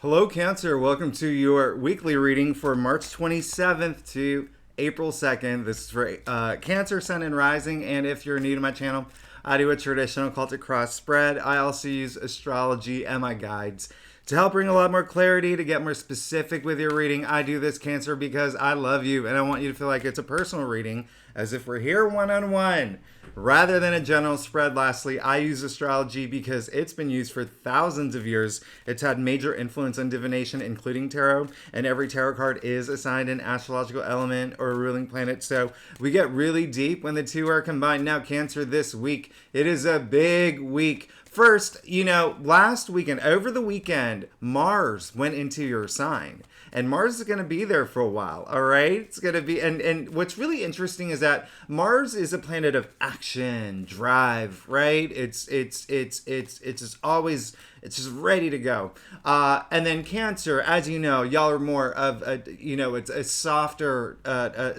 Hello, Cancer. Welcome to your weekly reading for March 27th to April 2nd. This is for Cancer, Sun, and Rising. And if you're new to my channel, I do a traditional Celtic cross spread. I also use astrology and my guides to help bring a lot more clarity, to get more specific with your reading. I do this, Cancer, because I love you and I want you to feel like it's a personal reading, as if we're here one-on-one, rather than a general spread. Lastly, I use astrology because it's been used for thousands of years. It's had major influence on divination, including tarot, and every tarot card is assigned an astrological element or a ruling planet. So we get really deep when the two are combined. Now, Cancer, this week, it is a big week. First, last weekend, over the weekend, Mars went into your sign. And Mars is going to be there for a while, all right? It's going to be, and what's really interesting is that Mars is a planet of action, drive, right? It's just always, it's just ready to go. And then Cancer, as you know, y'all are more of it's a softer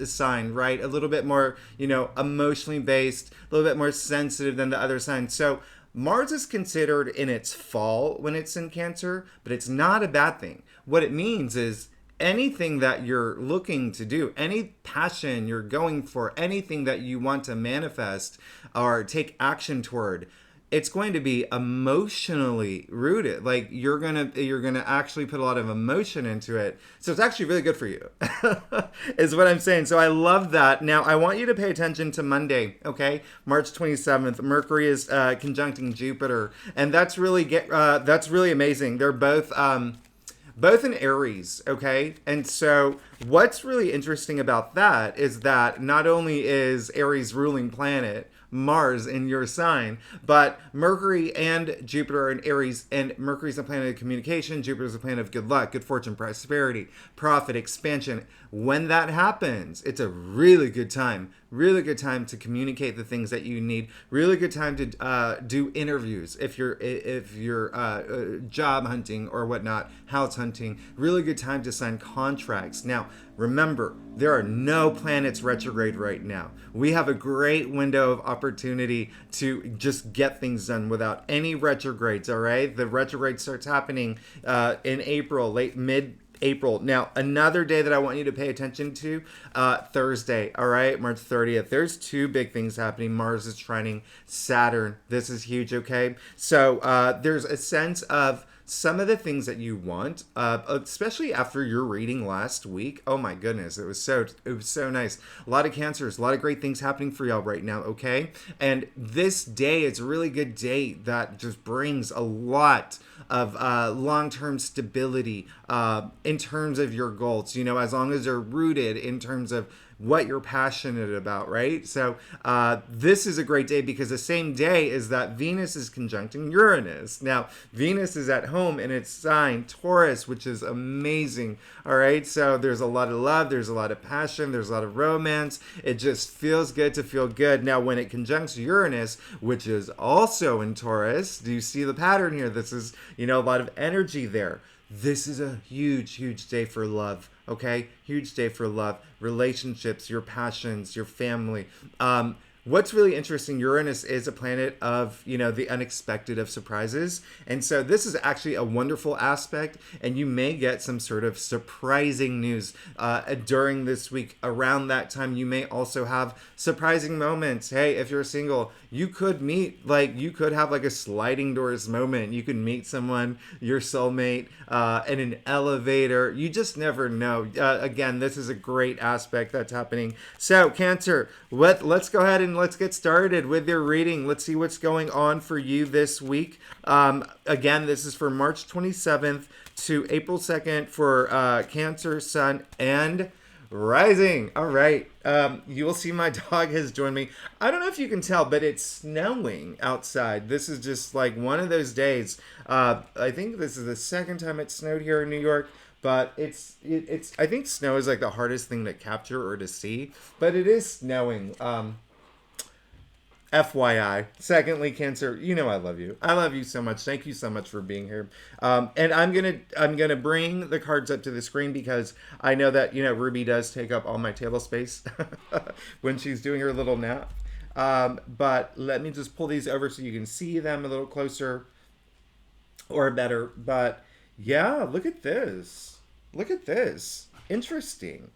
sign, right? A little bit more, emotionally based, a little bit more sensitive than the other signs. So Mars is considered in its fall when it's in Cancer, but it's not a bad thing. What it means is anything that you're looking to do, any passion you're going for, anything that you want to manifest or take action toward, it's going to be emotionally rooted. Like you're gonna actually put a lot of emotion into it. So it's actually really good for you, is what I'm saying. So I love that. Now I want you to pay attention to Monday, okay? March 27th. Mercury is conjuncting Jupiter, and that's really amazing. They're both in Aries, okay? And so what's really interesting about that is that not only is Aries ruling planet Mars in your sign, but Mercury and Jupiter are in Aries, and Mercury's a planet of communication, Jupiter's a planet of good luck, good fortune, prosperity, profit, expansion. When that happens, it's a really good time to communicate the things that you need, really good time to do interviews if you're job hunting or whatnot, house hunting, really good time to sign contracts. Now, remember, there are no planets retrograde right now. We have a great window of opportunity to just get things done without any retrogrades, all right? The retrograde starts happening in April, mid-April. Now, another day that I want you to pay attention to, Thursday, all right, March 30th. There's two big things happening. Mars is trining Saturn. This is huge, okay? So there's a sense of some of the things that you want, especially after your reading last week. Oh my goodness, it was so nice. A lot of Cancers, a lot of great things happening for y'all right now, okay? And this day is a really good day that just brings a lot of long-term stability in terms of your goals, as long as they're rooted in terms of what you're passionate about, right? So this is a great day because the same day is that Venus is conjuncting Uranus. Now, Venus is at home in its sign, Taurus, which is amazing, all right? So there's a lot of love, there's a lot of passion, there's a lot of romance. It just feels good to feel good. Now, when it conjuncts Uranus, which is also in Taurus, do you see the pattern here? This is, a lot of energy there. This is a huge day for love, okay? Huge day for love, relationships, your passions, your family. What's really interesting, Uranus is a planet of, the unexpected, of surprises. And so this is actually a wonderful aspect, and you may get some sort of surprising news during this week. Around that time, you may also have surprising moments. Hey, if you're single, you could have like a sliding doors moment. You could meet someone, your soulmate, in an elevator. You just never know. Again, this is a great aspect that's happening. So, Cancer, let's go ahead and let's get started with your reading. Let's see what's going on for you this week. Again, this is for March 27th to April 2nd for Cancer, Sun, and Rising. All right. You will see my dog has joined me. I don't know if you can tell, but it's snowing outside. This is just like one of those days. I think this is the second time it snowed here in New York. But it's I think snow is like the hardest thing to capture or to see. But it is snowing. FYI. Secondly, Cancer, I love you. I love you so much. Thank you so much for being here. And I'm gonna bring the cards up to the screen because I know that Ruby does take up all my table space when she's doing her little nap. But let me just pull these over so you can see them a little closer or better. But Yeah, look at this. Look at this. Interesting.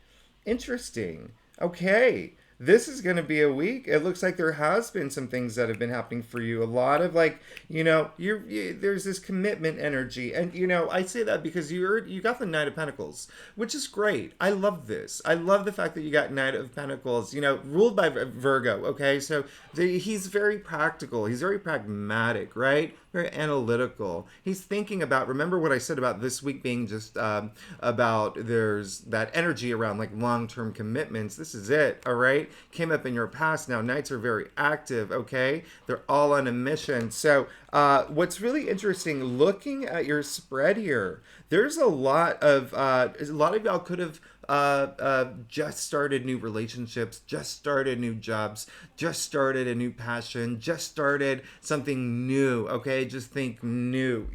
Interesting. Okay. This is going to be a week. It looks like there has been some things that have been happening for you. A lot of like, there's this commitment energy. And I say that because you got the Knight of Pentacles, which is great. I love this. I love the fact that you got Knight of Pentacles, ruled by Virgo, okay? So he's very practical. He's very pragmatic, right? Very analytical. He's thinking about, remember what I said about this week being just about there's that energy around like long-term commitments. This is it, all right? Came up in your past. Now, Knights are very active, okay? They're all on a mission. So what's really interesting, looking at your spread here, there's a lot of y'all could have just started new relationships, just started new jobs, just started a new passion, just started something new, okay? Just think new,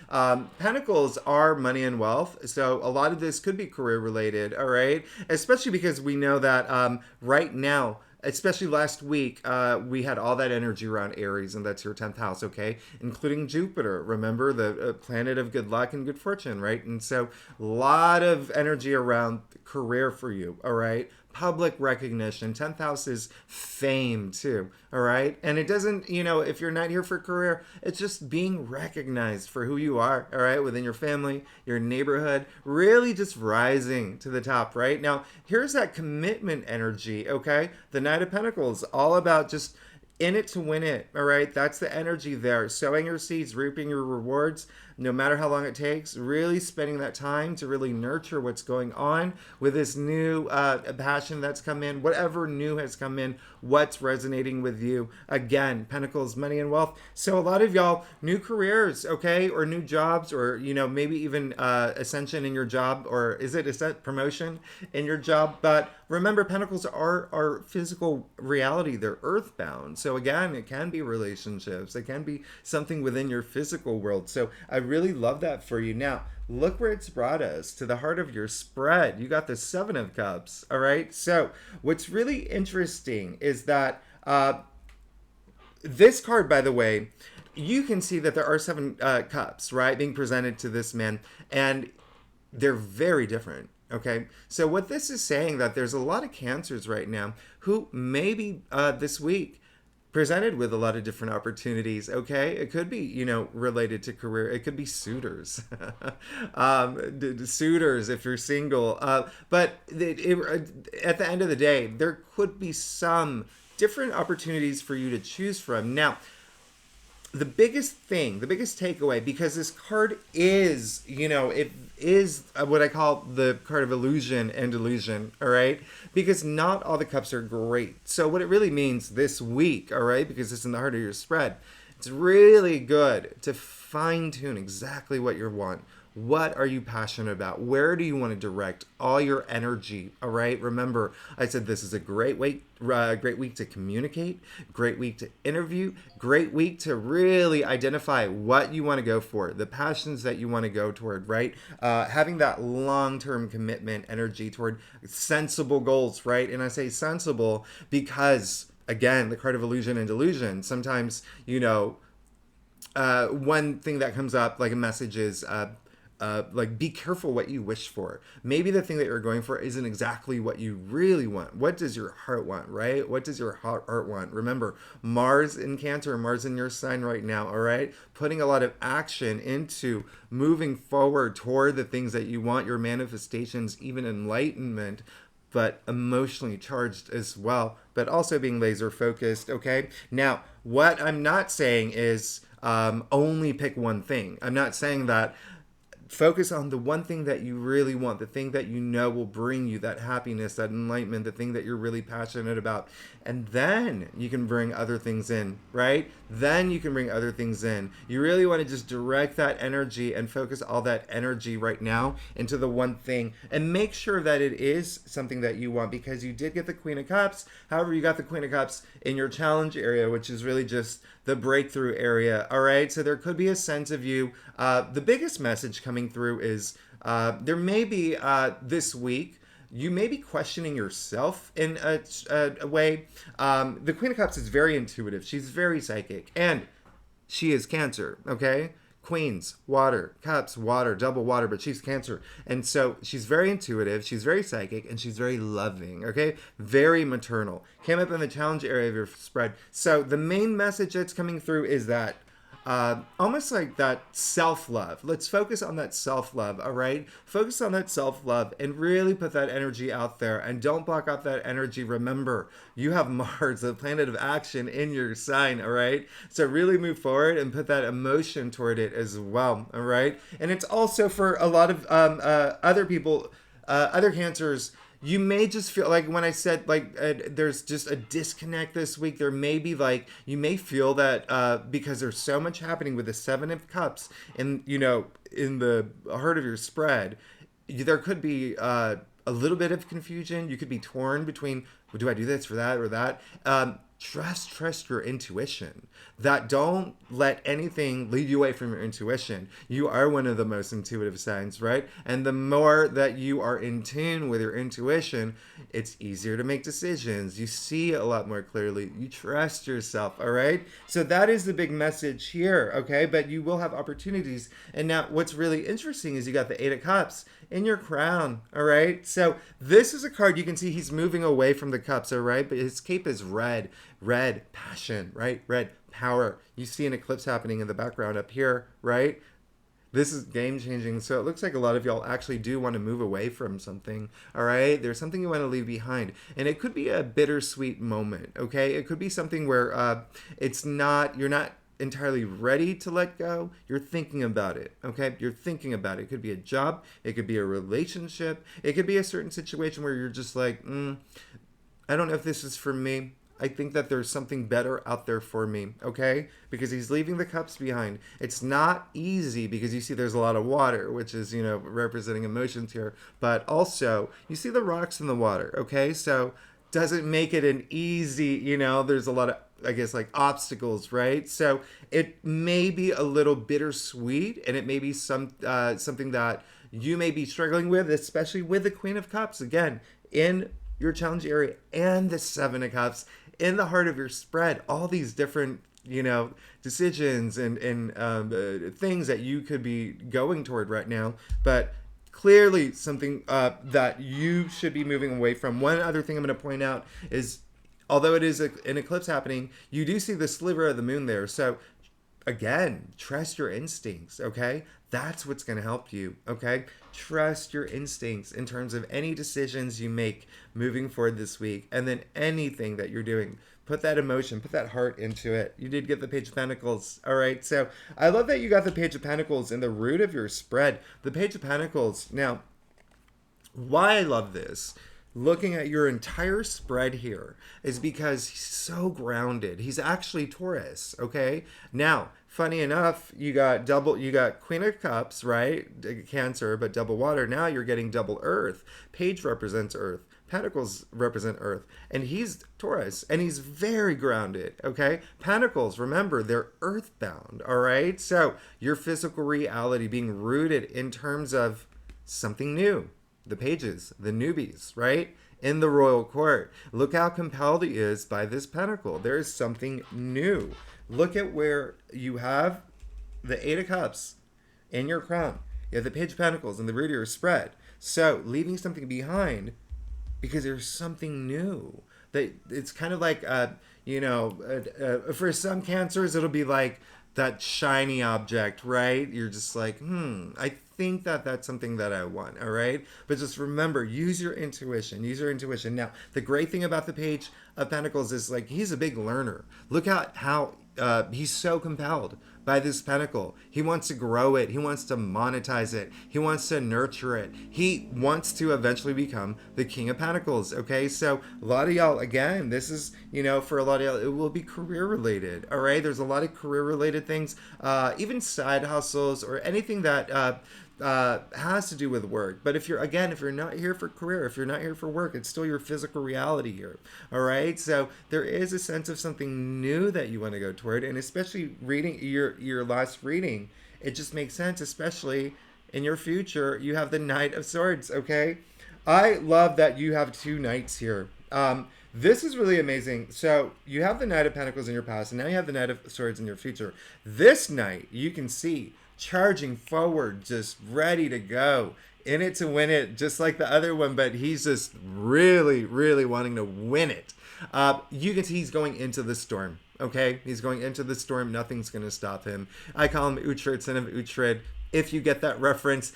Pentacles are money and wealth, so a lot of this could be career related, all right? Especially because we know that right now, especially last week, we had all that energy around Aries, and that's your 10th house, okay? Including Jupiter, remember, the planet of good luck and good fortune, right? And so a lot of energy around career for you, all right? Public recognition. 10th house is fame too, all right? And it doesn't, if you're not here for career, it's just being recognized for who you are, all right? Within your family, your neighborhood, really just rising to the top, right? Now, here's that commitment energy, okay? The Knight of Pentacles, all about just in it to win it, all right? That's the energy there. Sowing your seeds, reaping your rewards, no matter how long it takes, really spending that time to really nurture what's going on with this new passion that's come in, whatever new has come in, what's resonating with you. Again, Pentacles, money and wealth. So a lot of y'all, new careers, okay, or new jobs, or, maybe even ascension in your job, or is it a promotion in your job? But remember, Pentacles are physical reality. They're earthbound. So again, it can be relationships. It can be something within your physical world. So I really love that for you. Now, look where it's brought us, to the heart of your spread. You got the Seven of Cups, all right? So what's really interesting is that this card, by the way, you can see that there are seven cups, right, being presented to this man, and they're very different. Okay, so what this is saying, that there's a lot of Cancers right now who maybe this week presented with a lot of different opportunities. Okay, it could be related to career. It could be suitors, suitors if you're single. But at the end of the day, there could be some different opportunities for you to choose from. Now, the biggest takeaway, because this card is, it is what I call the card of illusion and delusion, all right? Because not all the cups are great. So what it really means this week, all right, because it's in the heart of your spread, it's really good to fine tune exactly what you want. What are you passionate about? Where do you want to direct all your energy? All right. Remember, I said this is a great week to communicate, great week to interview, great week to really identify what you want to go for, the passions that you want to go toward, right? Having that long-term commitment energy toward sensible goals, right? And I say sensible because, again, the card of illusion and delusion, sometimes, one thing that comes up, like a message is, like, be careful what you wish for. Maybe the thing that you're going for isn't exactly what you really want. What does your heart want, right? What does your heart want? Remember, Mars in Cancer, Mars in your sign right now, all right? Putting a lot of action into moving forward toward the things that you want, your manifestations, even enlightenment, but emotionally charged as well, but also being laser focused, okay? Now, what I'm not saying is only pick one thing. I'm not saying that. Focus on the one thing that you really want, the thing that will bring you that happiness, that enlightenment, the thing that you're really passionate about. And then you can bring other things in, right? Then you can bring other things in. You really want to just direct that energy and focus all that energy right now into the one thing, and make sure that it is something that you want, because you did get the Queen of Cups. However, you got the Queen of Cups in your challenge area, which is really just the breakthrough area. All right. So there could be a sense of you. The biggest message coming through is there may be this week, you may be questioning yourself in a way. The Queen of Cups is very intuitive. She's very psychic, and she is Cancer. Okay. Queens, water, cups, water, double water, but she's Cancer. And so she's very intuitive, she's very psychic, and she's very loving, okay? Very maternal. Came up in the challenge area of your spread. So the main message that's coming through is that almost like that self-love. Let's focus on that self-love, all right? Focus on that self-love and really put that energy out there, and don't block off that energy. Remember, you have Mars, the planet of action, in your sign, all right? So really move forward and put that emotion toward it as well, all right? And it's also for a lot of other people, other Cancers. You may just feel like when I said like there's just a disconnect this week. There may be like you may feel that because there's so much happening with the Seven of Cups and in the heart of your spread, there could be a little bit of confusion. You could be torn between, well, do I do this or that or that? Trust your intuition. That don't let anything lead you away from your intuition. You are one of the most intuitive signs, right? And the more that you are in tune with your intuition, it's easier to make decisions. You see a lot more clearly. You trust yourself, all right? So that is the big message here, okay? But you will have opportunities. And now what's really interesting is you got the Eight of Cups in your crown, all right? So this is a card, you can see he's moving away from the cups, all right? But his cape is red passion, right? Red power. You see an eclipse happening in the background up here, right? This is game changing. So it looks like a lot of y'all actually do want to move away from something, all right? There's something you want to leave behind. And it could be a bittersweet moment, okay? It could be something where you're not entirely ready to let go. You're thinking about it, okay? You're thinking about it. It could be a job. It could be a relationship. It could be a certain situation where you're just like, I don't know if this is for me. I think that there's something better out there for me, okay? Because he's leaving the cups behind. It's not easy because you see there's a lot of water, which is, representing emotions here. But also, you see the rocks in the water, okay? So doesn't make it an easy, there's a lot of, I guess, like obstacles, right? So it may be a little bittersweet, and it may be something that you may be struggling with, especially with the Queen of Cups, again, in your challenge area, and the Seven of Cups in the heart of your spread. All these different, decisions and things that you could be going toward right now, but clearly something that you should be moving away from. One other thing I'm going to point out is, although it is an eclipse happening, you do see the sliver of the moon there. So again, trust your instincts, okay? That's what's going to help you, okay? Trust your instincts in terms of any decisions you make moving forward this week. And then anything that you're doing, put that emotion, put that heart into it. You did get the Page of Pentacles, all right? So I love that you got the Page of Pentacles in the root of your spread. The Page of Pentacles. Now, why I love this, looking at your entire spread here, is because he's so grounded. He's actually Taurus, okay? Now, funny enough, you got Queen of Cups, right? Cancer, but double water. Now you're getting double Earth. Page represents Earth. Pentacles represent Earth. And he's Taurus, and he's very grounded, okay? Pentacles, remember, they're earthbound, all right? So your physical reality being rooted in terms of something new. The pages, the newbies, right? In the royal court. Look how compelled he is by this pentacle. There is something new. Look at where you have the Eight of Cups in your crown. You have the Page of Pentacles in the root of your spread. So leaving something behind because there's something new. That it's kind of like, for some Cancers, it'll be like that shiny object, right? You're just like, I think that's something that I want, all right? But just remember, use your intuition. Now, the great thing about the Page of Pentacles is, like, he's a big learner. Look at how he's so compelled by this pentacle. He wants to grow it. He wants to monetize it. He wants to nurture it. He wants to eventually become the King of Pentacles, okay? So a lot of y'all, again, this is, for a lot of y'all, it will be career related, all right? There's a lot of career related things, even side hustles or anything that has to do with work. But if you're not here for career, if you're not here for work, it's still your physical reality here, all right? So there is a sense of something new that you want to go toward, and especially reading your last reading, it just makes sense, especially in your future. You have the Knight of Swords, okay? I love that you have two knights here. This is really amazing. So you have the Knight of Pentacles in your past, and now you have the Knight of Swords in your future. This knight, you can see, charging forward, just ready to go. In it to win it, just like the other one, but he's just really, really wanting to win it. You can see he's going into the storm. Okay, he's going into the storm. Nothing's going to stop him. I call him Uhtred, son of Uhtred. If you get that reference,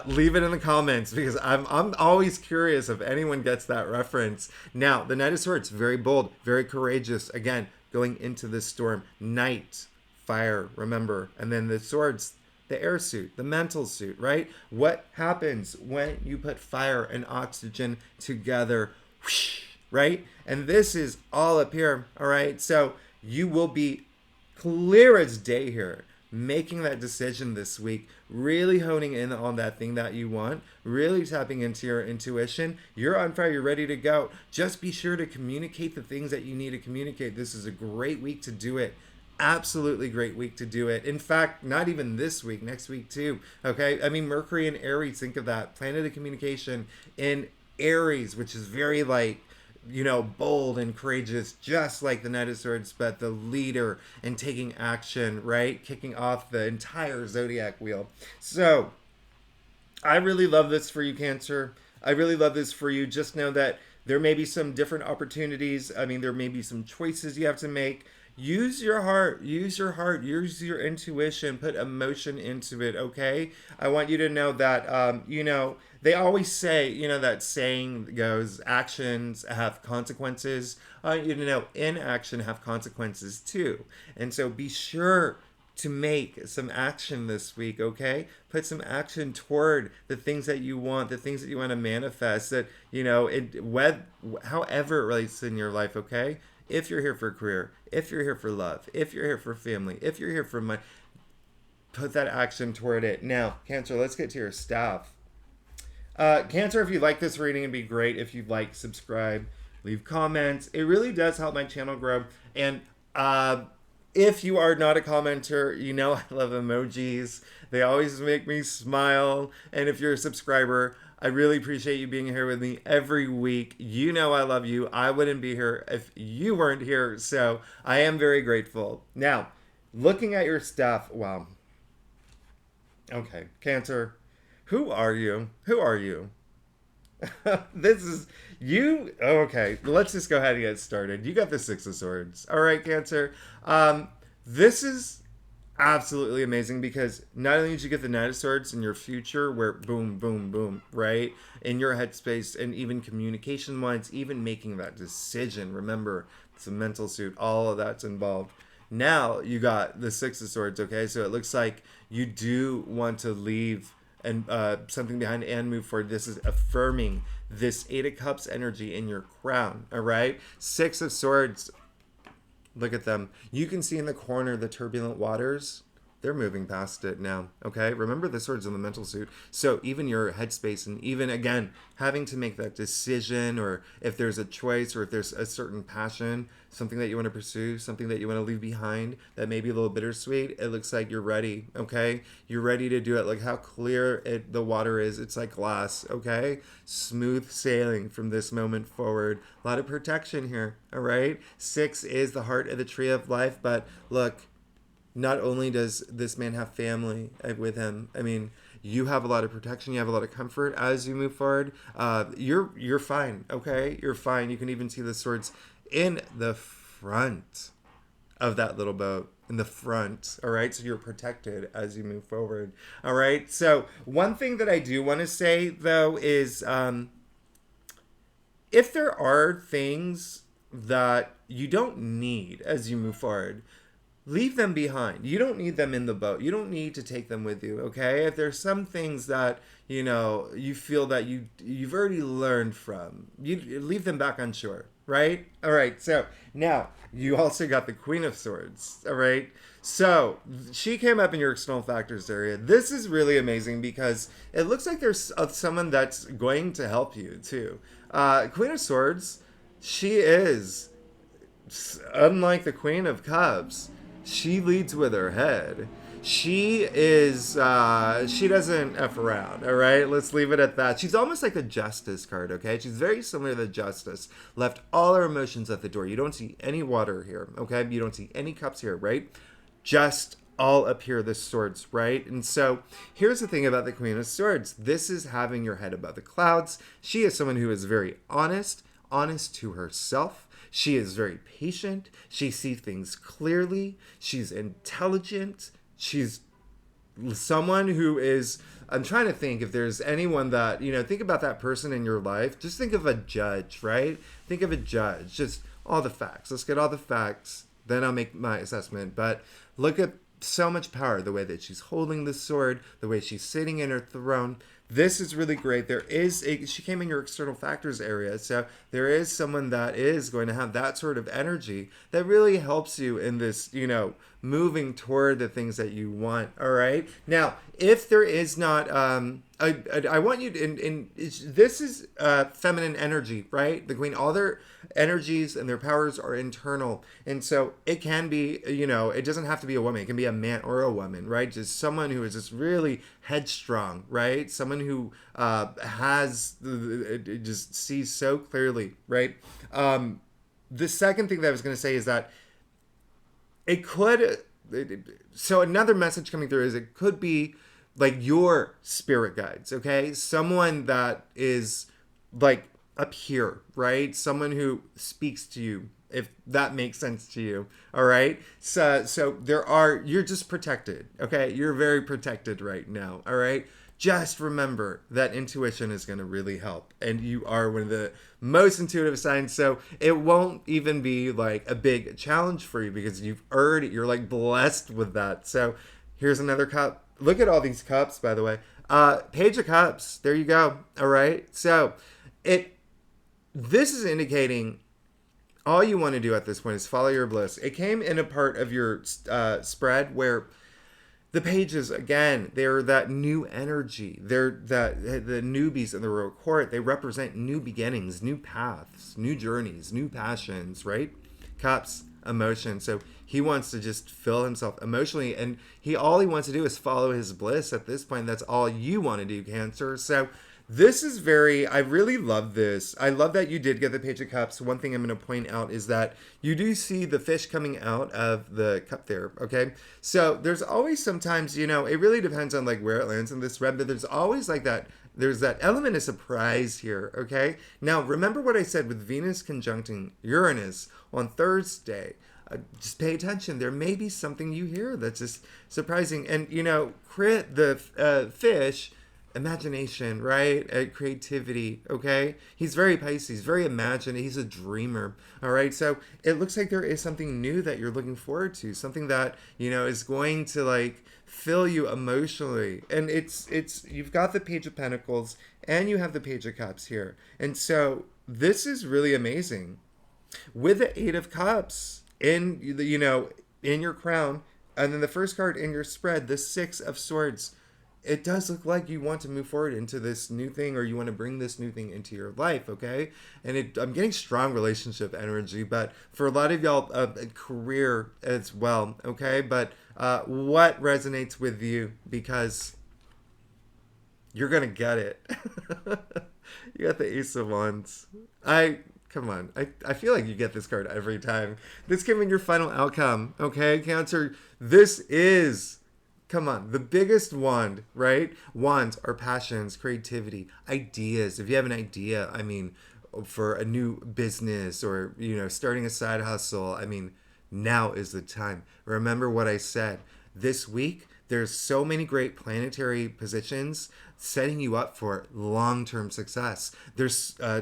leave it in the comments, because I'm always curious if anyone gets that reference. Now, the Knight of Swords, very bold, very courageous. Again, going into the storm. Knight, fire, remember. And then the swords, the air suit, the mental suit, right? What happens when you put fire and oxygen together, whoosh, right? And this is all up here, all right? So you will be clear as day here, making that decision this week, really honing in on that thing that you want, really tapping into your intuition. You're on fire, you're ready to go. Just be sure to communicate the things that you need to communicate. This is a great week to do it. Absolutely great week to do it. In fact, not even this week, next week too. Okay, I mean, Mercury in Aries, think of that. Planet of communication in Aries, which is very like, you know, bold and courageous, just like the Knight of Swords, but the leader and taking action, right? Kicking off the entire zodiac wheel. So I really love this for you, Cancer. I really love this for you. Just know that there may be some different opportunities. I mean, there may be some choices you have to make. Use your heart, use your heart, use your intuition, put emotion into it, okay? I want you to know that, you know, they always say, you know, that saying goes, actions have consequences. I want you to know, inaction have consequences too. And so be sure to make some action this week, okay? Put some action toward the things that you want, the things that you want to manifest, that, you know, however it relates in your life, okay? If you're here for a career, if you're here for love, if you're here for family, if you're here for money, put that action toward it. Now, Cancer, let's get to your staff. Cancer, if you like this reading, it'd be great if you'd like, subscribe, leave comments. It really does help my channel grow. And if you are not a commenter, you know I love emojis. They always make me smile. And if you're a subscriber, I really appreciate you being here with me every week. You know I love you. I wouldn't be here if you weren't here. So I am very grateful. Now, looking at your stuff, wow. Okay, Cancer, who are you? Who are you? This is you. Okay, let's just go ahead and get started. You got the Six of Swords. All right, Cancer. This is absolutely amazing, because not only did you get the Knight of Swords in your future, where boom, boom, boom, right? In your headspace, and even communication wise, even making that decision. Remember, it's a mental suit, all of that's involved. Now you got the Six of Swords, okay? So it looks like you do want to leave and something behind and move forward. This is affirming this Eight of Cups energy in your crown, all right? Six of Swords, look at them. You can see in the corner the turbulent waters. They're moving past it now, okay? Remember, the swords in the mental suit. So even your headspace, and even, again, having to make that decision, or if there's a choice, or if there's a certain passion, something that you want to pursue, something that you want to leave behind, that may be a little bittersweet, it looks like you're ready, okay? You're ready to do it. Like how clear the water is. It's like glass, okay? Smooth sailing from this moment forward. A lot of protection here, all right? Six is the heart of the tree of life, but look, not only does this man have family with him, I mean, you have a lot of protection, you have a lot of comfort as you move forward. You're fine, okay? You're fine. You can even see the swords in the front of that little boat, in the front, all right? So you're protected as you move forward, all right? So one thing that I do want to say, though, is if there are things that you don't need as you move forward, leave them behind. You don't need them in the boat. You don't need to take them with you, okay? If there's some things that, you know, you feel that you've already learned from, you leave them back on shore, right? All right, so now you also got the Queen of Swords, all right? So she came up in your external factors area. This is really amazing, because it looks like there's someone that's going to help you too. Queen of Swords, she is, unlike the Queen of Cups, she leads with her head. She is, she doesn't F around, all right? Let's leave it at that. She's almost like the Justice card, okay? She's very similar to the Justice. Left all her emotions at the door. You don't see any water here, okay? You don't see any cups here, right? Just all up here, the swords, right? And so here's the thing about the Queen of Swords. This is having your head above the clouds. She is someone who is very honest to herself. She is very patient. She sees things clearly. She's intelligent. She's someone who is, I'm trying to think if there's anyone that, think about that person in your life. Just think of a judge, right? Think of a judge. Just all the facts. Let's get all the facts. Then I'll make my assessment. But look at so much power, the way that she's holding the sword, the way she's sitting in her throne. This is really great. She came in your external factors area. So there is someone that is going to have that sort of energy that really helps you in this, moving toward the things that you want. All right. Now, if there is not, I want you to, this is feminine energy, right? The Queen, all their energies and their powers are internal. And so it can be, it doesn't have to be a woman. It can be a man or a woman, right? Just someone who is just really headstrong, right? Someone who just sees so clearly, right? The second thing that I was going to say is that so another message coming through is it could be like your spirit guides, okay? Someone that is like up here, right? Someone who speaks to you, if that makes sense to you, all right? So you're just protected, okay? You're very protected right now, all right? Just remember that intuition is going to really help. And you are one of the most intuitive signs. So it won't even be like a big challenge for you because you're like blessed with that. So here's another cup. Look at all these cups, by the way. Page of Cups. There you go. All right. So this is indicating all you want to do at this point is follow your bliss. It came in a part of your spread where the pages, again, they're that new energy. They're the newbies in the royal court. They represent new beginnings, new paths, new journeys, new passions, right? Cups, emotion. So he wants to just fill himself emotionally, and all he wants to do is follow his bliss at this point. That's all you want to do, Cancer. So this is I really love this. I love that you did get the Page of Cups. One thing I'm going to point out is that you do see the fish coming out of the cup there, okay? So there's always sometimes, it really depends on like where it lands in this spread, but there's always like that, there's that element of surprise here, okay? Now, remember what I said with Venus conjuncting Uranus on Thursday. Just pay attention. There may be something you hear that's just surprising. And, the fish, imagination, right? Creativity, okay? He's very Pisces, very imaginative. He's a dreamer, all right? So it looks like there is something new that you're looking forward to, something that, is going to like fill you emotionally. And it's you've got the Page of Pentacles and you have the Page of Cups here. And so this is really amazing. With the Eight of Cups in your crown, and then the first card in your spread, the Six of Swords. It does look like you want to move forward into this new thing, or you want to bring this new thing into your life, okay? And I'm getting strong relationship energy, but for a lot of y'all, a career as well, okay? But what resonates with you? Because you're going to get it. You got the Ace of Wands. Come on. I feel like you get this card every time. This came in your final outcome, okay? Cancer, this is... Come on, the biggest wand, right? Wands are passions, creativity, ideas. If you have an idea, for a new business or, starting a side hustle, now is the time. Remember what I said. This week, there's so many great planetary positions setting you up for long-term success. There's a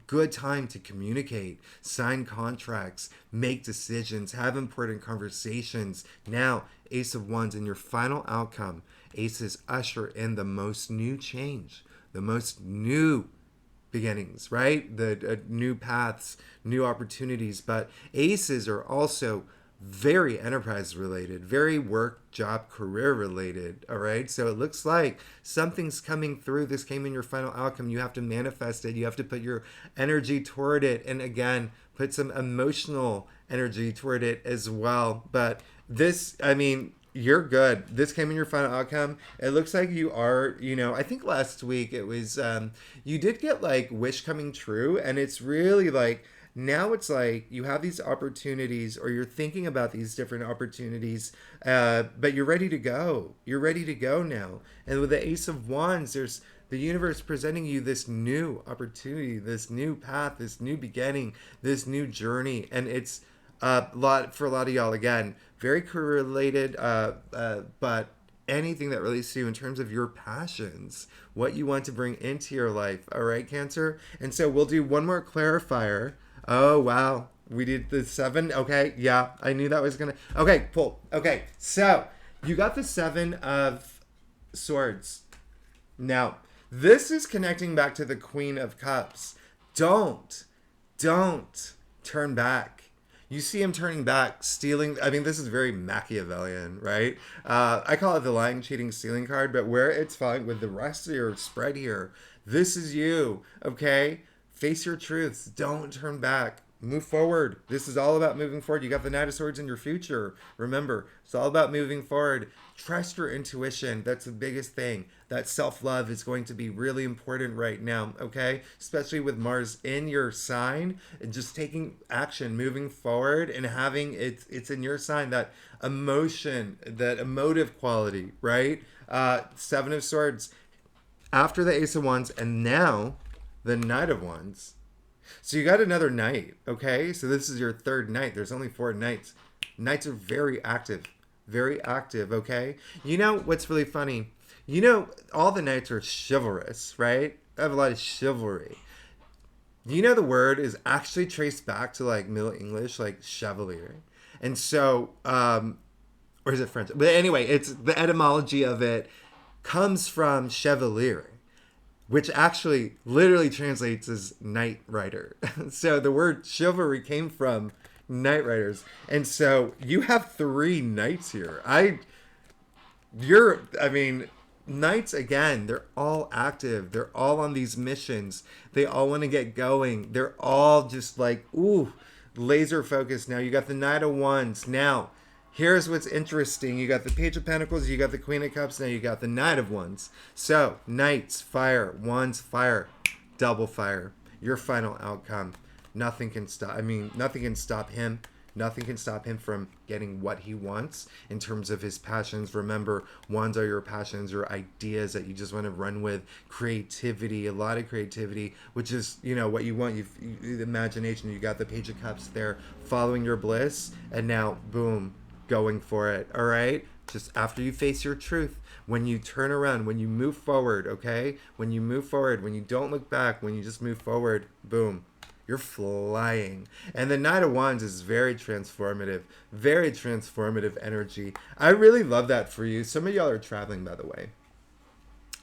good time to communicate, sign contracts, make decisions, have important conversations. Now, Ace of Wands in your final outcome. Aces usher in the most new change, the most new beginnings, right? The new paths, new opportunities. But aces are also very enterprise related, very work, job, career related. All right. So it looks like something's coming through. This came in your final outcome. You have to manifest it. You have to put your energy toward it. And again, put some emotional energy toward it as well. But this, you're good. This came in your final outcome. It looks like you are, I think last week it was, you did get like wish coming true. And it's really like, Now it's like you have these opportunities, or you're thinking about these different opportunities, but you're ready to go. You're ready to go now. And with the Ace of Wands, there's the universe presenting you this new opportunity, this new path, this new beginning, this new journey. And it's a lot for a lot of y'all, again, very career related, but anything that relates to you in terms of your passions, what you want to bring into your life. All right, Cancer? And so we'll do one more clarifier. Oh, wow. We did the 7. Okay. Yeah, I knew that was going to. Okay, pull. Okay. So you got the 7 of Swords. Now, this is connecting back to the Queen of Cups. Don't turn back. You see him turning back, stealing. I mean, this is very Machiavellian, right? I call it the lying, cheating, stealing card, but where it's falling with the rest of your spread here, this is you, okay? Face your truths. Don't turn back. Move forward. This is all about moving forward. You got the Knight of Swords in your future. Remember, it's all about moving forward. Trust your intuition. That's the biggest thing. That self-love is going to be really important right now, okay? Especially with Mars in your sign, and just taking action, moving forward, and having it's in your sign, that emotion, that emotive quality, right? 7 of Swords. After the Ace of Wands, and now the Knight of Wands. So you got another knight, okay? So this is your third knight. There's only 4 knights. Knights are very active, okay? You know what's really funny? You know, all the knights are chivalrous, right? I have a lot of chivalry. You know, the word is actually traced back to like Middle English, like chevalier. And so, or is it French? But anyway, it's the etymology of it comes from chevalier, which actually literally translates as knight rider. So the word chivalry came from knight riders. And so you have 3 knights here. I mean, knights, again, they're all active. They're all on these missions. They all want to get going. They're all just like, ooh, laser focused. Now you got the Knight of Wands. Now, here's what's interesting. You got the Page of Pentacles, you got the Queen of Cups, now you got the Knight of Wands. So, Knights, fire. Wands, fire. Double fire. Your final outcome. Nothing can stop. I mean, nothing can stop him. Nothing can stop him from getting what he wants in terms of his passions. Remember, wands are your passions, your ideas that you just want to run with. Creativity, a lot of creativity, which is, you know, what you want. The imagination. You got the Page of Cups there, following your bliss, and now, boom, going for it. All right? Just after you face your truth, when you turn around, when you move forward, okay? When you move forward, when you don't look back, when you just move forward, boom. You're flying. And the Knight of Wands is very transformative energy. I really love that for you. Some of y'all are traveling, by the way.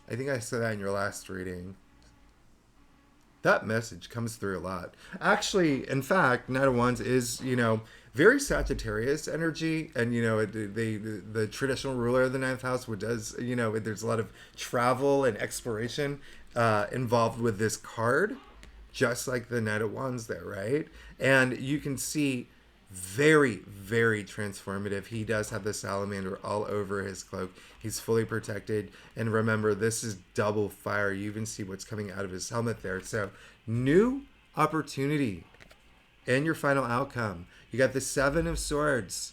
I think I said that in your last reading. That message comes through a lot. Actually, in fact, Knight of Wands is, you know, very Sagittarius energy. And, you know, the traditional ruler of the 9th house, which does, you know, there's a lot of travel and exploration involved with this card. Just like the Knight of Wands there, right? And you can see very, very transformative. He does have the salamander all over his cloak. He's fully protected. And remember, this is double fire. You even see what's coming out of his helmet there. So, new opportunity and your final outcome. You got the 7 of Swords.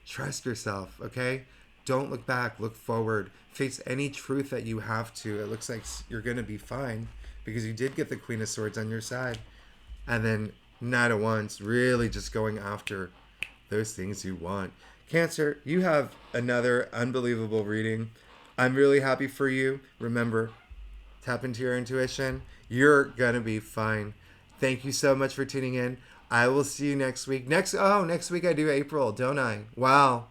Trust yourself, okay? Don't look back. Look forward. Face any truth that you have to. It looks like you're going to be fine, because you did get the Queen of Swords on your side. And then Knight of Wands, really just going after those things you want. Cancer, you have another unbelievable reading. I'm really happy for you. Remember, tap into your intuition. You're going to be fine. Thank you so much for tuning in. I will see you next week. Next week I do April, don't I? Wow.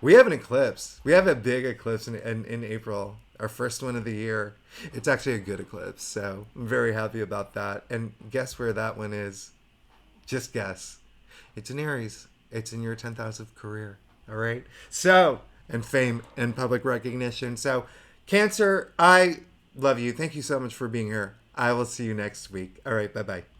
We have an eclipse. We have a big eclipse in April. Our first one of the year. It's actually a good eclipse, so I'm very happy about that. And guess where that one is? Just guess. It's in Aries. It's in your 10th house of career. All right? So, and fame and public recognition. So, Cancer, I love you. Thank you so much for being here. I will see you next week. All right, bye-bye.